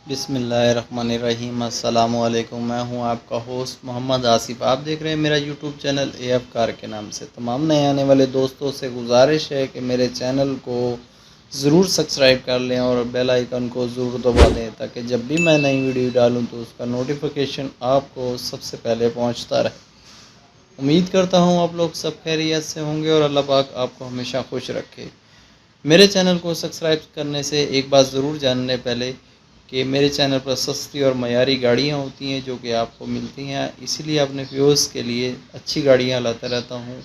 बिस्मिल्लाहिर्रहमानिर्रहीम। अस्सलामुअलैकुम। मैं हूं आपका होस्ट मोहम्मद आसिफ। आप देख रहे हैं मेरा यूट्यूब चैनल एफ कार के नाम से। तमाम नए आने वाले दोस्तों से गुजारिश है कि मेरे चैनल को ज़रूर सब्सक्राइब कर लें और बेल आइकन को ज़रूर दबा दें ताकि जब भी मैं नई वीडियो डालूं तो उसका नोटिफिकेशन आपको सबसे पहले पहुंचता रहे। उम्मीद करता हूं आप लोग सब खैरियत से होंगे और अल्लाह पाक आपको हमेशा खुश रखे। मेरे चैनल को सब्सक्राइब करने से एक बात ज़रूर जानने पहले कि मेरे चैनल पर सस्ती और मयारी गाड़ियाँ होती हैं जो कि आपको मिलती हैं, इसीलिए अपने व्यूअर्स के लिए अच्छी गाड़ियाँ लाता रहता हूँ।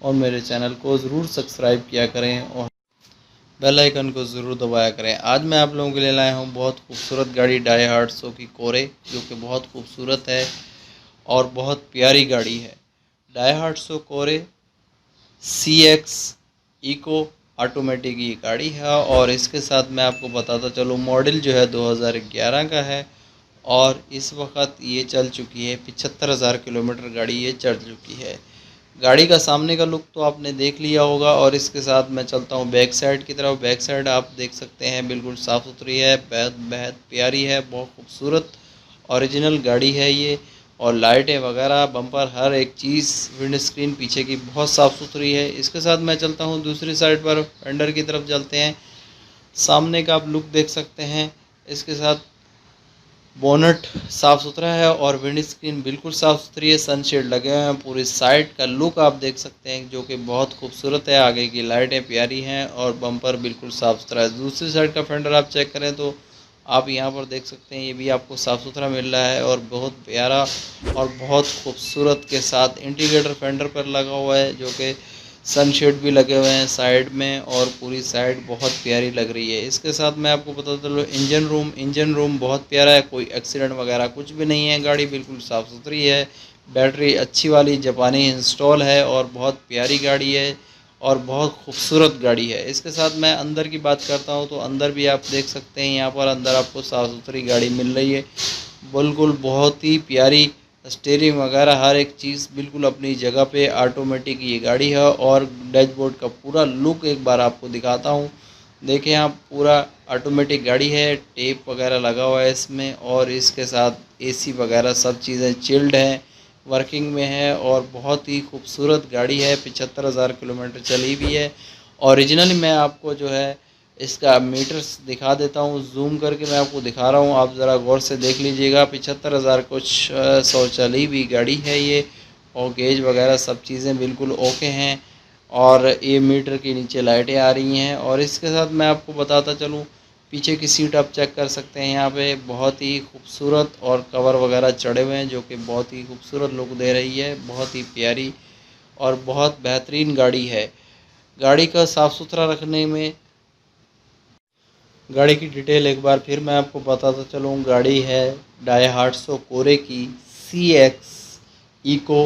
और मेरे चैनल को ज़रूर सब्सक्राइब किया करें और बेल आइकन को ज़रूर दबाया करें। आज मैं आप लोगों के लिए लाया हूँ बहुत खूबसूरत गाड़ी डाई 800 की कोरे, जो कि बहुत खूबसूरत है और बहुत प्यारी गाड़ी है। डाई 800 कोरे CX इको ऑटोमेटिक ये गाड़ी है और इसके साथ मैं आपको बताता चलूँ मॉडल जो है 2011 का है और इस वक्त ये चल चुकी है 75,000 किलोमीटर गाड़ी ये चल चुकी है। गाड़ी का सामने का लुक तो आपने देख लिया होगा और इसके साथ मैं चलता हूँ बैक साइड की तरफ। बैक साइड आप देख सकते हैं बिल्कुल साफ़ सुथरी है, बेहद बेहद प्यारी है, बहुत खूबसूरत ओरिजिनल गाड़ी है ये। और लाइटें वगैरह बम्पर हर एक चीज़, विंड स्क्रीन पीछे की बहुत साफ़ सुथरी है। इसके साथ मैं चलता हूँ दूसरी साइड पर, फेंडर की तरफ चलते हैं। सामने का आप लुक देख सकते हैं। इसके साथ बोनट साफ़ सुथरा है और विंड स्क्रीन बिल्कुल साफ़ सुथरी है, सनशेड लगे हुए हैं। पूरी साइड का लुक आप देख सकते हैं जो कि बहुत खूबसूरत है। आगे की लाइटें प्यारी हैं और बम्पर बिल्कुल साफ़ सुथरा है। दूसरी साइड का फेंडर आप चेक करें तो आप यहाँ पर देख सकते हैं, ये भी आपको साफ़ सुथरा मिल रहा है और बहुत प्यारा और बहुत खूबसूरत के साथ इंडिकेटर फेंडर पर लगा हुआ है, जो कि सनशेड भी लगे हुए हैं साइड में और पूरी साइड बहुत प्यारी लग रही है। इसके साथ मैं आपको बता चलूँ इंजन रूम बहुत प्यारा है, कोई एक्सीडेंट वगैरह कुछ भी नहीं है। गाड़ी बिल्कुल साफ़ सुथरी है, बैटरी अच्छी वाली जापानी इंस्टॉल है और बहुत प्यारी गाड़ी है और बहुत खूबसूरत गाड़ी है। इसके साथ मैं अंदर की बात करता हूँ तो अंदर भी आप देख सकते हैं, यहाँ पर अंदर आपको साफ़ सुथरी गाड़ी मिल रही है। बिल्कुल बहुत ही प्यारी स्टीयरिंग वगैरह हर एक चीज़ बिल्कुल अपनी जगह पे ऑटोमेटिक ये गाड़ी है। और डैशबोर्ड का पूरा लुक एक बार आपको दिखाता हूँ। देखें आप, पूरा ऑटोमेटिक गाड़ी है, टेप वगैरह लगा हुआ है इसमें और इसके साथ AC वगैरह सब चीज़ें चिल्ड हैं, वर्किंग में है और बहुत ही खूबसूरत गाड़ी है। 75,000 किलोमीटर चली हुई है। ओरिजिनली मैं आपको जो है इसका मीटर्स दिखा देता हूँ, जूम करके मैं आपको दिखा रहा हूँ, आप ज़रा गौर से देख लीजिएगा। 75,000 कुछ 100 चली हुई गाड़ी है ये और गेज वगैरह सब चीज़ें बिल्कुल ओके हैं और ये मीटर के नीचे लाइटें आ रही हैं। और इसके साथ मैं आपको बताता चलूँ, पीछे की सीट आप चेक कर सकते हैं, यहाँ पे बहुत ही खूबसूरत और कवर वगैरह चढ़े हुए हैं जो कि बहुत ही खूबसूरत लुक दे रही है। बहुत ही प्यारी और बहुत बेहतरीन गाड़ी है। गाड़ी का साफ़ सुथरा रखने में, गाड़ी की डिटेल एक बार फिर मैं आपको बताता चलूँ। गाड़ी है डाई 800 कोरे की CX इको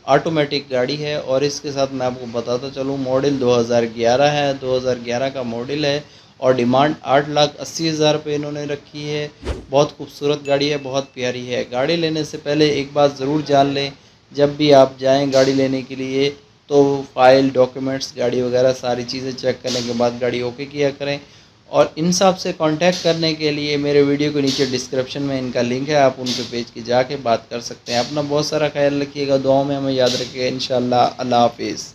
ऑटोमेटिक गाड़ी है और इसके साथ मैं आपको बताता चलूँ मॉडल 2011 है, 2011 का मॉडल है और डिमांड 8,80,000 रुपये इन्होंने रखी है। बहुत खूबसूरत गाड़ी है, बहुत प्यारी है। गाड़ी लेने से पहले एक बात ज़रूर जान लें, जब भी आप जाएं गाड़ी लेने के लिए तो फाइल डॉक्यूमेंट्स गाड़ी वगैरह सारी चीज़ें चेक करने के बाद गाड़ी ओके किया करें। और इन सब से कांटेक्ट करने के लिए मेरे वीडियो के नीचे डिस्क्रिप्शन में इनका लिंक है, आप उनके पेज की जाके बात कर सकते हैं। अपना बहुत सारा ख्याल रखिएगा, दुआओं में हमें याद रखिएगा। इंशाअल्लाह। अल्लाह हाफिज़।